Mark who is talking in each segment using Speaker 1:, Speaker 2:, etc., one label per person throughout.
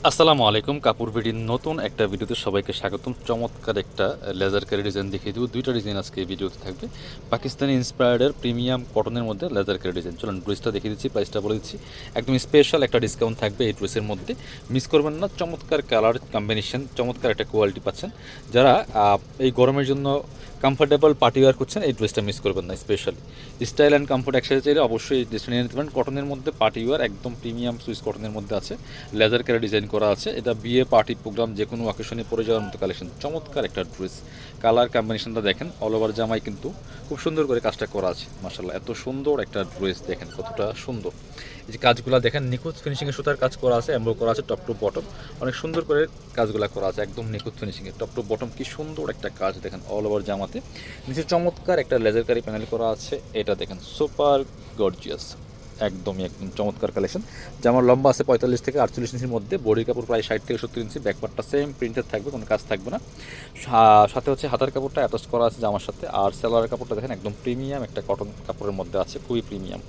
Speaker 1: আসসালামু আলাইকুম। কাপড় বিডির নতুন একটা ভিডিওতে সবাইকে স্বাগতম। চমৎকার একটা লেজার কারি ডিজাইন দেখিয়ে দেবো। দুইটা ডিজাইন আজকে এই ভিডিওতে থাকবে। পাকিস্তানি ইন্সপায়ার্ডের প্রিমিয়াম কটনের মধ্যে লেজার কারি ডিজাইন। চলুন ড্রেসটা দেখিয়ে দিচ্ছি, প্রাইসটা বলে দিচ্ছি। একদম স্পেশাল একটা ডিসকাউন্ট থাকবে এই ড্রেসের মধ্যে, মিস করবেন না। চমৎকার কালার কম্বিনেশন, চমৎকার একটা কোয়ালিটি পাচ্ছেন। যারা এই গরমের জন্য কমফোর্টেবল পার্টি ওয়ার করছেন, এই ড্রেসটা মিস করবেন না। স্পেশালি স্টাইল অ্যান্ড কমফোর্ট একসাথে চাইলে অবশ্যই এই ড্রেসটা নিয়ে নিতে পারেন। কটনের মধ্যে পার্টি ওয়ার, একদম প্রিমিয়াম সুইস কটনের মধ্যে আছে, লেজার কারি ডিজাইন করা আছে। এটা বিয়ে পার্টি প্রোগ্রাম যে কোনো অকেশনে পরে যাওয়ার মতো কালেকশন। চমৎকার একটা ড্রেস, কালার কম্বিনেশনটা দেখেন। অল ওভার জামাই কিন্তু খুব সুন্দর করে কাজটা করা আছে। মাশাআল্লাহ, এত সুন্দর একটা ড্রেস দেখেন কতটা সুন্দর। এই যে কাজগুলো দেখেন, নিখুঁত ফিনিশিংয়ে সুতার কাজ করা আছে, এমব্রো করা আছে টপ টু বটম। অনেক সুন্দর করে কাজগুলো করা আছে, একদম নিখুঁত ফিনিশিংয়ে টপ টু বটম। কি সুন্দর একটা কাজ দেখেন অল ওভার জামাতে। নিচে চমৎকার একটা লেজার কারি প্যানেল করা আছে। এটা দেখেন সুপার গর্জিয়াস, একদমই একদম চমৎকার কালেকশন। জামার লম্বা আছে 45 থেকে 48 ইঞ্চির মধ্যে, বডি কাপড় প্রায় 60 থেকে 70 ইঞ্চি, ব্যাকপার্টটা সেম প্রিন্টেড থাকবে, কোনো কাজ থাকবে না। সাথে হচ্ছে হাতার কাপড়টা অ্যাটাচ করা আছে জামার সাথে। আর সেলারের কাপড়টা দেখেন একদম প্রিমিয়াম একটা কটন কাপড়ের মধ্যে আছে, খুবই প্রিমিয়াম।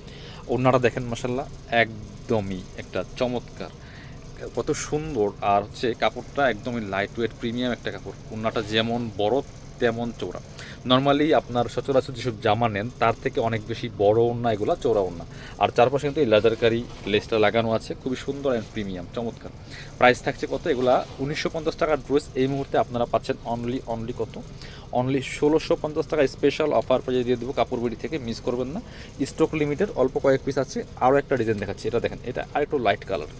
Speaker 1: ওড়নাটা দেখেন মাশাল্লাহ, একদমই একটা চমৎকার, কত সুন্দর। আর হচ্ছে কাপড়টা একদমই লাইট ওয়েট প্রিমিয়াম একটা কাপড়। ওড়নাটা যেমন বড় তেমন চওড়া। নর্মালি আপনার সচরাচর যেসব জামা নেন তার থেকে অনেক বেশি বড় ওড়না, এগুলো চওড়া ওড়না। আর চারপাশে কিন্তু এই লেজারকারি লেসটা লাগানো আছে, খুবই সুন্দর অ্যান্ড প্রিমিয়াম চমৎকার। প্রাইস থাকছে কত? এগুলা 1950 টাকার ড্রেস এই মুহূর্তে আপনারা পাচ্ছেন অনলি কত? অনলি 1650 টাকা স্পেশাল অফার প্রাইজে দিয়ে দেবো কাপড় বিড়ি থেকে, মিস করবেন না। স্টক লিমিটেড, অল্প কয়েক পিস আছে। আরও একটা ডিজাইন দেখাচ্ছি, এটা দেখেন, এটা আর একটু লাইট কালার,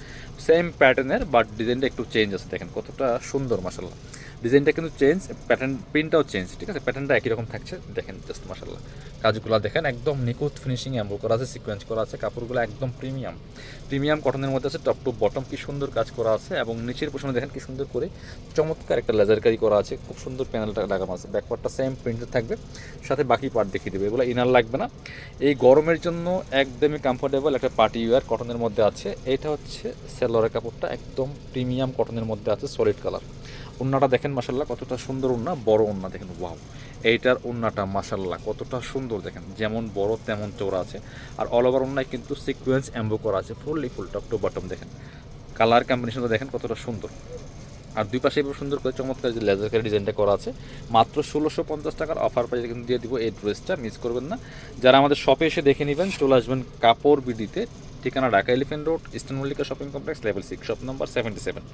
Speaker 1: সেম প্যাটার্নের বাট ডিজাইনটা একটু চেঞ্জ আছে। দেখেন কতটা সুন্দর মাশাল্লাহ। ডিজাইনটা কিন্তু চেঞ্জ, প্যাটার্ন প্রিন্টটাও চেঞ্জ, ঠিক আছে? প্যাটার্নটা একই রকম থাকছে, দেখেন জাস্ট মাশাল্লাহ। কাজগুলো দেখেন একদম নিখুঁত ফিনিশিং, এমব্রো করা আছে, সিকোয়েন্স করা আছে। কাপড়গুলো একদম প্রিমিয়াম কটনের মধ্যে আছে। টপ টু বটম কি সুন্দর কাজ করা আছে, এবং নিচের পোশনে দেখেন কি সুন্দর করে চমৎকার একটা লেজার কারি করা আছে, খুব সুন্দর প্যানেলটা লাগানো আছে। ব্যাকপার্টটা সেম প্রিন্টেড থাকবে, সাথে বাকি পার্ট দেখিয়ে দেবে। এগুলো ইনার লাগবে না। এই গরমের জন্য একদমই কমফোর্টেবল একটা পার্টি ওয়্যার কটনের মধ্যে আছে। এটা হচ্ছে সেলোয়ারের কাপড়টা, একদম প্রিমিয়াম কটনের মধ্যে আছে, সলিড কালার। ওড়নাটা দেখেন মাশাল্লাহ কতটা সুন্দর ওড়না, বড় ওড়না দেখেন, ওয়াও। এইটার ওড়নাটা মাশাল্লাহ কতটা সুন্দর দেখেন, যেমন বড় তেমন চওড়া আছে। আর অল ওভার ওড়নায় কিন্তু সিকোয়েন্স এমব্রো করা আছে, ফুল টপ টু বটম দেখেন। কালার কম্বিনেশনটা দেখেন কতটা সুন্দর। আর দুই পাশে এবার সুন্দর করে চমৎকার যে লেজার কারি ডিজাইনটা করা আছে। মাত্র 1650 টাকার অফার প্রাইসে কিন্তু দিয়ে দিব এই ড্রেসটা, মিস করবেন না। যারা আমাদের শপে এসে দেখে নেবেন, চলে আসবেন কাপড় বিডিতে। ঠিকানা Dhaka elephant road, eastern Mallika shopping complex, level 6, shop number 77।